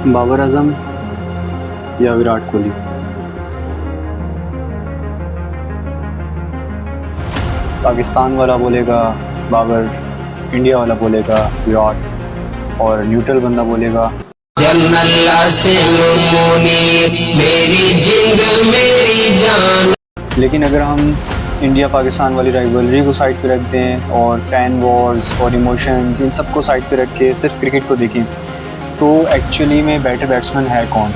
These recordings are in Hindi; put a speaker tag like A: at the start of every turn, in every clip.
A: बाबर आजम या विराट कोहली। पाकिस्तान वाला बोलेगा बाबर, इंडिया वाला बोलेगा विराट और न्यूट्रल बंदा बोलेगा मेरी जिंद मेरी जान। लेकिन अगर हम इंडिया पाकिस्तान वाली राइवलरी को साइड पे रख दें और फैन वॉर्स और इमोशंस इन सबको साइड पे रख के सिर्फ क्रिकेट को देखें तो एक्चुअली में बेटर बैट्समैन है कौन।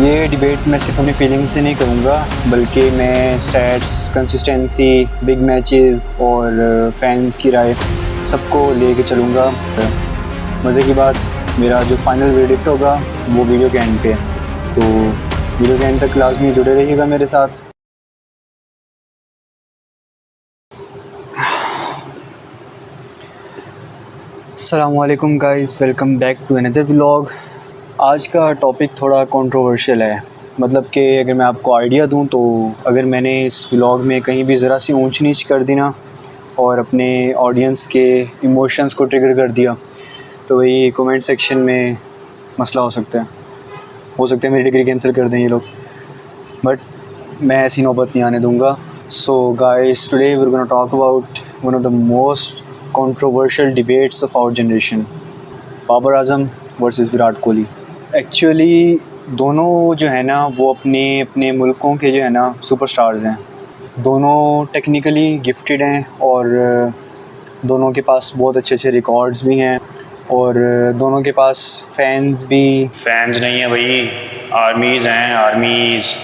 A: ये डिबेट मैं सिर्फ अपनी फीलिंग्स से नहीं करूँगा, बल्कि मैं स्टैट्स, कंसिस्टेंसी, बिग मैचेस और फैंस की राय सबको लेके चलूँगा। मज़े की बात, मेरा जो फाइनल वर्डिक्ट होगा वो वीडियो के एंड पे, तो वीडियो के एंड तक लाजमी जुड़े रहिएगा मेरे साथ। अस्सलामुअलैकुम guys, welcome back to another vlog. आज का टॉपिक थोड़ा कंट्रोवर्शियल है, मतलब कि अगर मैं आपको आइडिया दूं तो अगर मैंने इस व्लॉग में कहीं भी ज़रा सी ऊंच नीच कर दी ना और अपने ऑडियंस के इमोशंस को ट्रिगर कर दिया तो वही कमेंट सेक्शन में मसला हो सकता है मेरी डिग्री कैंसिल कर दें ये लोग, बट मैं ऐसी नौबत नहीं आने दूंगा। So guys, today we are gonna talk about one of the most controversial debates of our generation, Babar Azam versus Virat Kohli. Actually दोनों जो है ना वो अपने अपने मुल्कों के जो है ना सुपरस्टार्स हैं। दोनों टेक्निकली गिफ्टेड हैं और दोनों के पास बहुत अच्छे अच्छे रिकॉर्ड्स भी हैं और दोनों के पास फैंस नहीं है भाई, आर्मीज़ हैं, आर्मीज़।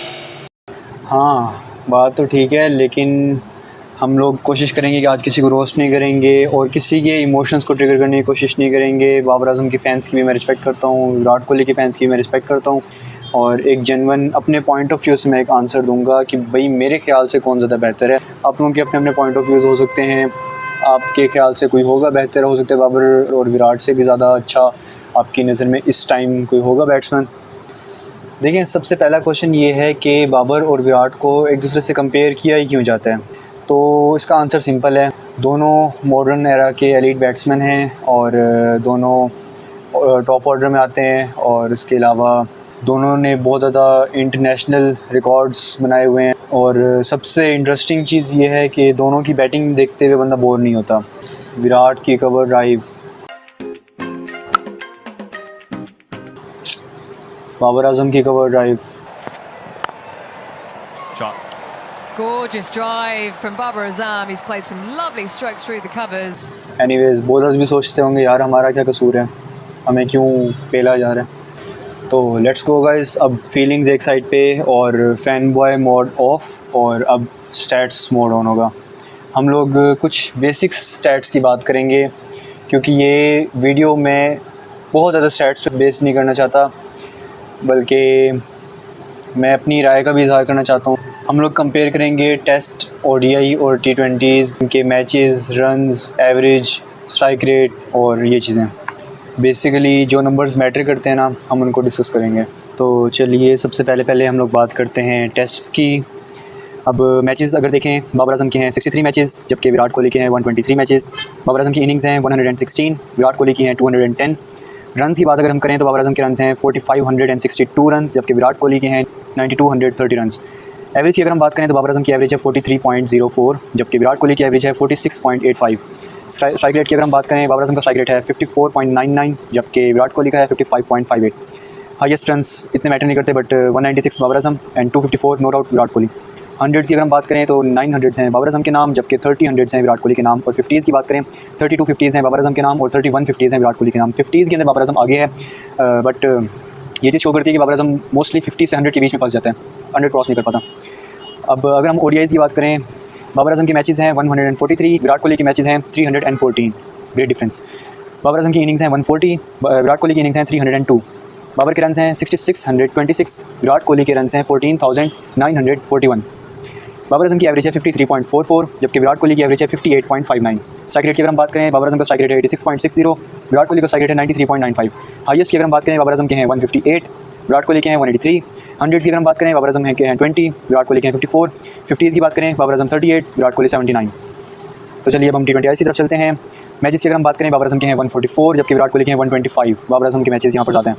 A: हाँ, बात तो ठीक है, लेकिन हम लोग कोशिश करेंगे कि आज किसी को रोस्ट नहीं करेंगे और किसी के इमोशंस को ट्रिगर करने की कोशिश नहीं करेंगे। बाबर आजम के फ़ैन्स की भी मैं रिस्पेक्ट करता हूँ, विराट कोहली के फ़ैन्स की मैं रिस्पेक्ट करता हूँ और एक जेन्युइन अपने पॉइंट ऑफ व्यू से मैं एक आंसर दूंगा कि भाई मेरे ख्याल से कौन ज़्यादा बेहतर है। आप लोगों के अपने अपने पॉइंट ऑफ व्यूज़ हो सकते हैं, आपके ख्याल से कोई होगा बेहतर, हो सकता है बाबर और विराट से भी ज़्यादा अच्छा आपकी नज़र में इस टाइम कोई होगा बैट्समैन। देखिए, सबसे पहला क्वेश्चन ये है कि बाबर और विराट को एक दूसरे से कंपेयर किया ही क्यों जाता है। तो इसका आंसर सिंपल है, दोनों मॉडर्न एरा के एलीट बैट्समैन हैं और दोनों टॉप ऑर्डर में आते हैं और इसके अलावा दोनों ने बहुत ज़्यादा इंटरनेशनल रिकॉर्ड्स बनाए हुए हैं और सबसे इंटरेस्टिंग चीज़ ये है कि दोनों की बैटिंग देखते हुए बंदा बोर नहीं होता। विराट की कवर ड्राइव, बाबर आजम की cover drive.
B: Gorgeous drive from Babar Azam. He's played some lovely strokes through the covers.
A: Anyways, bowlers भी सोचते होंगे यार हमारा क्या कसूर है, हमें क्यों पेला जा रहा है। तो लेट्स गो गाइस, अब फीलिंग्स एक साइड पे और फैन बॉय मोड ऑफ और अब स्टैट्स मोड ऑन होगा। हम लोग कुछ बेसिक स्टैट्स की बात करेंगे क्योंकि ये वीडियो मैं बहुत ज़्यादा स्टैट्स पे बेस नहीं करना चाहता, बल्कि मैं अपनी राय का भी इज़हार करना चाहता हूँ। हम लोग कंपेयर करेंगे टेस्ट, ओडीआई और टी20 के matches, runs, average, strike rate और ये चीज़ें बेसिकली जो नंबर्स मैटर करते हैं ना, हम उनको डिस्कस करेंगे। तो चलिए, सबसे पहले हम लोग बात करते हैं टेस्ट्स की। अब मैचेस अगर देखें, बाबर आजम के हैं 63 मैचेस जबकि विराट कोहली के हैं 123 मैचेस। बाबर आजम की इनिंग्स हैं 116, विराट कोहली की हैं 210। रन्स की बात अगर हम करें तो बाबर आजम के रन्स हैं 4562 रन्स जबकि विराट कोहली के हैं 9230 रन्स। एवरेज की अगर हम बात करें तो बाबर आजम की एवरेज है 43.04 जबकि विराट कोहली की एवरेज है 46.85। स्ट्राइक रेट की अगर हम बात करें, बाबर आजम का स्ट्राइक रेट है 54.99 जबकि विराट कोहली का है 55.58। हाईएस्ट रन्स इतने मैटर नहीं करते, but 196 Babar Azam and 254 no doubt Virat Kohli. Hundreds की अगर हम बात करें तो 9 हंड्रेड्स हैं बाबर आजम के नाम जबकि 30 हंड्रेड्स हैं विराट कोहली के नाम। और 50s की बात करें, 32 50s हैं बाबर आजम के नाम और 31 50s हैं विराट कोहली के नाम। 50s के अंदर बाबर आजम आगे है, बट ये चीज़ शो करती है कि बाबर आजम मोस्टली 50 से 100 के बीच में फंस जाता है, 100 क्रॉस नहीं कर पाता। अब अगर हम ओडीआईज़ की बात करें, बाबर आजम के मैचेस हैं 143, विराट कोहली के मैचेस हैं 314, ग्रेट डिफरेंस। बाबर आजम की इनिंग्स हैं 140, विराट कोहली की इनिंग्स हैं 302। बाबर के रन्स हैं 6626, विराट कोहली के रन्स हैं 14941। बाबर आजम की एवरेज है 53.44 जबकि विराट कोहली की एवरेज है 58.59। स्ट्राइक रेट की अगर हम बात करें, बाबर आजम का स्ट्राइक रेट है 86.60, विराट कोहली का स्ट्राइक रेट है 93.95। हाईएस्ट की अगर हम बात करें, बाबर आजम के हैं 158, विराट कोहली के हैं 183। हंड्रेड्स की अगर हम बात करें, बाबर आजम के हैं 20, विराट कोहली के हैं 54। 50s की बात करें, बाबर आजम 38, विराट कोहली 79। तो चलिए अब हम T20 की तरफ चलते हैं। मैचेस की अगर हम बात करें बाबर आजम के हैं 144, जबकि विराट कोहली के हैं 125। बाबर आजम के मैचेस यहाँ पर जाते हैं।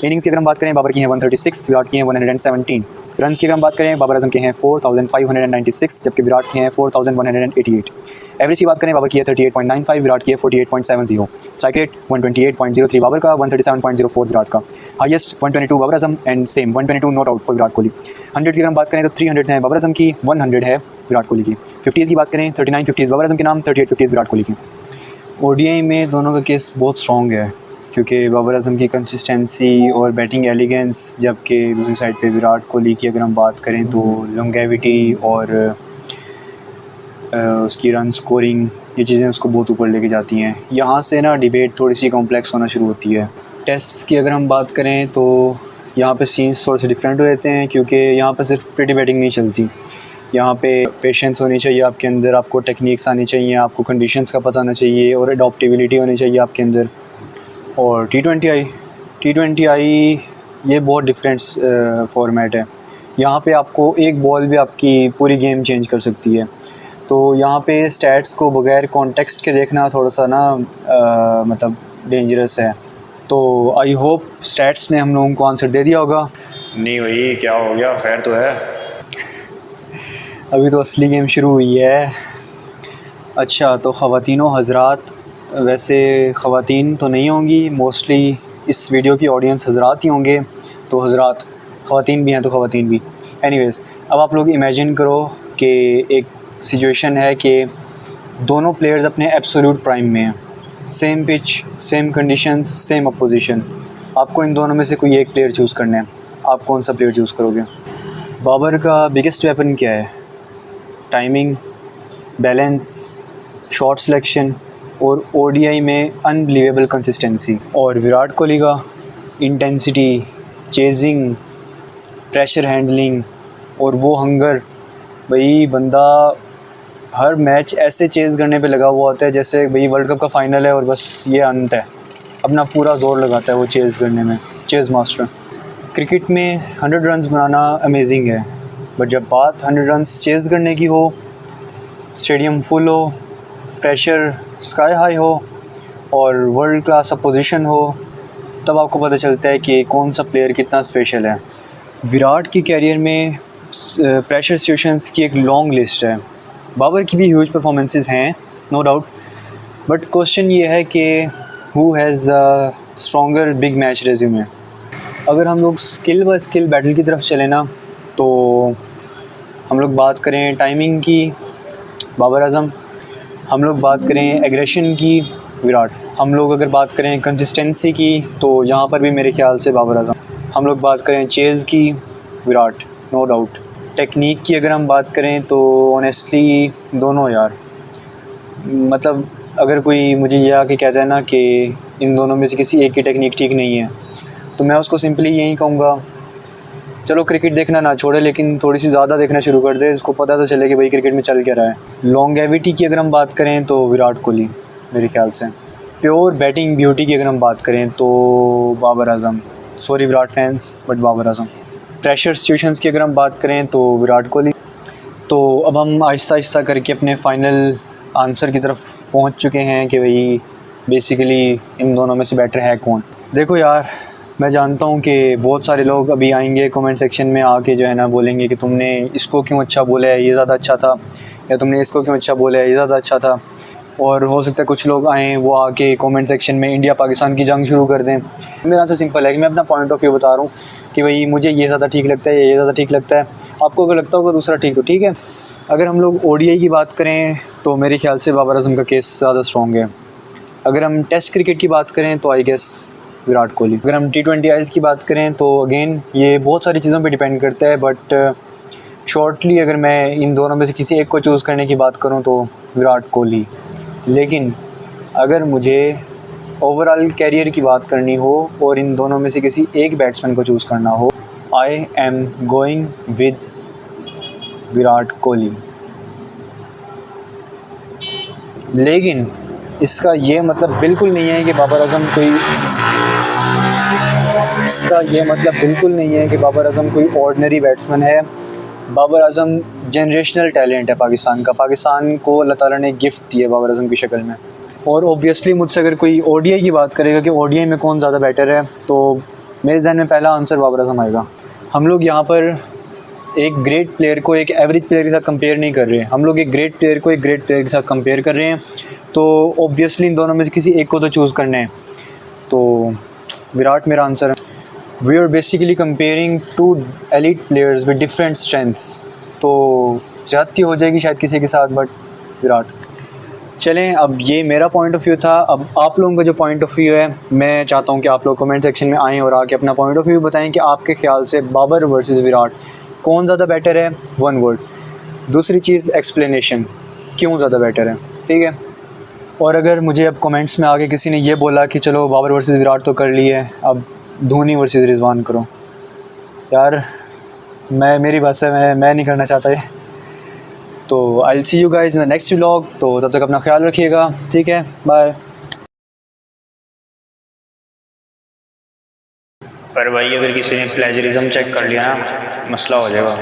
A: इनिंग्स की अगर हम बात करें बाबर की हैं 136, विराट की हैं 117। रन्स की अगर हम बात करें बाबर आजम के हैं 4596, जबकि विराट के हैं 4188। एवरेज की बात करें बाबर की है 38.95, विराट की है 48.70। स्ट्राइक रेट 128.03 बाबर का, 137.04 विराट का। Highest 122 Babar Azam and same 122 not out for Virat Kohli. 100 की अगर हम बात करें तो 300 हैं बाबर आजम की, 100 है विराट कोहली की। 50s की बात करें 39 50s बाबर आजम के नाम, 38 50s विराट कोहली की। ओडीआई में दोनों का केस बहुत स्ट्रॉन्ग है, क्योंकि बाबर आजम की कंसिस्टेंसी और बैटिंग एलिगेंस, जबकि दूसरी साइड पे विराट कोहली की अगर हम बात करें तो लॉन्गेविटी और उसकी रन स्कोरिंग, ये चीज़ें उसको बहुत ऊपर लेके जाती हैं। यहाँ से ना डिबेट थोड़ी सी कॉम्प्लेक्स होना शुरू होती है। टेस्ट्स की अगर हम बात करें तो यहाँ पे सीन्स थोड़े से डिफरेंट हो जाते हैं, क्योंकि यहाँ पे सिर्फ प्रीटी बैटिंग नहीं चलती। यहाँ पे पेशेंस होनी चाहिए आपके अंदर, आपको टेक्निक्स आनी चाहिए, आपको कंडीशंस का पता होना चाहिए और अडॉप्टिबिलिटी होनी चाहिए आपके अंदर। और T20I ये बहुत डिफरेंट फॉर्मेट है। यहाँ पे आपको एक बॉल भी आपकी पूरी गेम चेंज कर सकती है। तो यहाँ पे स्टैट्स को बगैर कॉन्टेक्स्ट के देखना थोड़ा सा ना मतलब डेंजरस है। तो आई होप स्टैट्स ने हम लोगों को आंसर दे दिया होगा।
C: नहीं भाई, क्या हो गया, खैर तो है।
A: अभी तो असली गेम शुरू हुई है। अच्छा, तो ख़वातीनो हज़रात, वैसे ख़वातीन तो नहीं होंगी, मोस्टली इस वीडियो की ऑडियंस हज़रात ही होंगे, तो हज़रात, ख़वातीन भी हैं तो ख़वातीन भी। एनीवेज़, अब आप लोग इमेजिन करो कि एक सिचुएशन है कि दोनों प्लेयर्स अपने एब्सोल्यूट प्राइम में हैं, same pitch, same conditions, same opposition. आपको इन दोनों में से कोई एक प्लेयर चूज़ करना है, आप कौन सा प्लेयर चूज़ करोगे? बाबर का बिगेस्ट वेपन क्या है? टाइमिंग, बैलेंस, शॉट सिलेक्शन और ओडीआई में अनबिलीवेबल कंसिस्टेंसी। और विराट कोहली का इंटेंसिटी, चेजिंग, प्रेशर हैंडलिंग और वो हंगर। भाई बंदा हर मैच ऐसे चेज़ करने पे लगा हुआ होता है जैसे भाई वर्ल्ड कप का फाइनल है और बस ये अंत है। अपना पूरा जोर लगाता है वो चेज़ करने में, चेज़ मास्टर। क्रिकेट में 100 रन्स बनाना अमेजिंग है, बट जब बात 100 रन्स चेज़ करने की हो, स्टेडियम फुल हो, प्रेशर स्काई हाई हो और वर्ल्ड क्लास अपोजिशन हो, तब आपको पता चलता है कि कौन सा प्लेयर कितना स्पेशल है। विराट की कैरियर में प्रेशर सिचुएशंस की एक लॉन्ग लिस्ट है। बाबर की भी ह्यूज परफॉर्मेंसेस हैं, नो डाउट, बट क्वेश्चन ये है कि who has the stronger big match resume. अगर हम लोग स्किल व स्किल बैटल की तरफ चले ना, तो हम लोग बात करें टाइमिंग की, बाबर आजम। हम लोग बात करें एग्रेशन की, विराट। हम लोग अगर बात करें कंसिस्टेंसी की, तो यहाँ पर भी मेरे ख्याल से बाबर आजम। हम लोग बात करें चेज़ की, विराट, नो डाउट। टेक्निक की अगर हम बात करें तो ऑनेस्टली दोनों यार, मतलब अगर कोई मुझे ये आके कहता है ना कि इन दोनों में से किसी एक की टेक्निक ठीक नहीं है, तो मैं उसको सिंपली यही कहूँगा, चलो क्रिकेट देखना ना छोड़े, लेकिन थोड़ी सी ज़्यादा देखना शुरू कर दे, इसको पता तो चले कि भाई क्रिकेट में चल क्या रहा है। लॉन्गेविटी की अगर हम बात करें तो विराट कोहली मेरे ख्याल से। प्योर बैटिंग ब्यूटी की अगर हम बात करें तो Babar Azam. Sorry Virat fans, but Babar Azam. Pressure situations की अगर हम बात करें तो विराट कोहली। तो अब हम आहिस्ता आहिस्ता करके अपने फाइनल आंसर की तरफ पहुंच चुके हैं कि भाई बेसिकली इन दोनों में से बेटर है कौन। देखो यार, मैं जानता हूं कि बहुत सारे लोग अभी आएंगे कमेंट सेक्शन में आके जो है ना बोलेंगे कि तुमने इसको क्यों अच्छा बोला है, ये ज़्यादा अच्छा था, या तुमने इसको क्यों अच्छा बोला है, ये ज़्यादा अच्छा था। और हो सकता है कुछ लोग आएँ वो आके कमेंट सेक्शन में इंडिया पाकिस्तान की जंग शुरू कर दें। मेरा आंसर सिंपल है कि मैं अपना पॉइंट ऑफ व्यू बता रहा हूँ कि भाई मुझे ये ज़्यादा ठीक लगता है, ये ज़्यादा ठीक लगता है। आपको अगर लगता होगा दूसरा ठीक तो ठीक है। अगर हम लोग ओडीआई की बात करें तो मेरे ख्याल से बाबर आजम का केस ज़्यादा स्ट्रॉन्ग है। अगर हम टेस्ट क्रिकेट की बात करें तो आई गेस विराट कोहली। अगर हम T20Is की बात करें तो अगेन ये बहुत सारी चीज़ों पे डिपेंड करता है, बट शॉर्टली अगर मैं इन दोनों में से किसी एक को चूज़ करने की बात करूं तो विराट कोहली। लेकिन अगर मुझे ओवरऑल कैरियर की बात करनी हो और इन दोनों में से किसी एक बैट्समैन को चूज़ करना हो, I am going with Virat Kohli. लेकिन इसका ये मतलब बिल्कुल नहीं है कि बाबर आजम कोई ऑर्डिनरी बैट्समैन है। बाबर आजम जनरेशनल टैलेंट है पाकिस्तान का। पाकिस्तान को अल्लाह ताला ने गिफ्ट दी है बाबर आजम की शक्ल में। और ऑब्वियसली मुझसे अगर कोई ओडीआई की बात करेगा कि ओडीआई में कौन ज़्यादा बेटर है, तो मेरे जहन में पहला आंसर बाबर आजम आएगा। हम लोग यहाँ पर एक ग्रेट प्लेयर को एक एवरेज प्लेयर के साथ कंपेयर नहीं कर रहे हैं, हम लोग एक ग्रेट प्लेयर को एक ग्रेट प्लेयर के साथ कंपेयर कर रहे हैं। तो ऑब्वियसली इन दोनों में से किसी एक को तो चूज़ करना है, तो विराट मेरा आंसर है। We are basically comparing two elite players with different strengths, तो ज़्यादती हो जाएगी शायद किसी के साथ, बट विराट। चलें, अब ये मेरा पॉइंट ऑफ व्यू था। अब आप लोगों का जो पॉइंट ऑफ व्यू है, मैं चाहता हूँ कि आप लोग कमेंट सेक्शन में आएँ और आके अपना पॉइंट ऑफ व्यू बताएं कि आपके ख्याल से बाबर वर्सेस विराट कौन ज़्यादा बेटर है, वन वर्ड। दूसरी चीज़ एक्सप्लेनेशन, क्यों ज़्यादा बेटर है, ठीक है। और अगर मुझे अब कमेंट्स में आके किसी ने ये बोला कि चलो बाबर वर्सेस विराट तो कर लिए, अब धोनी वर्सेस रिजवान करो, यार मेरी बात से मैं नहीं करना चाहता ये। तो I will see you guys in the next vlog, तो तब तक अपना ख्याल रखिएगा, ठीक है, बाय।
C: पर भाई अगर किसी ने प्लेजरिज्म चेक कर लिया ना, मसला हो जाएगा।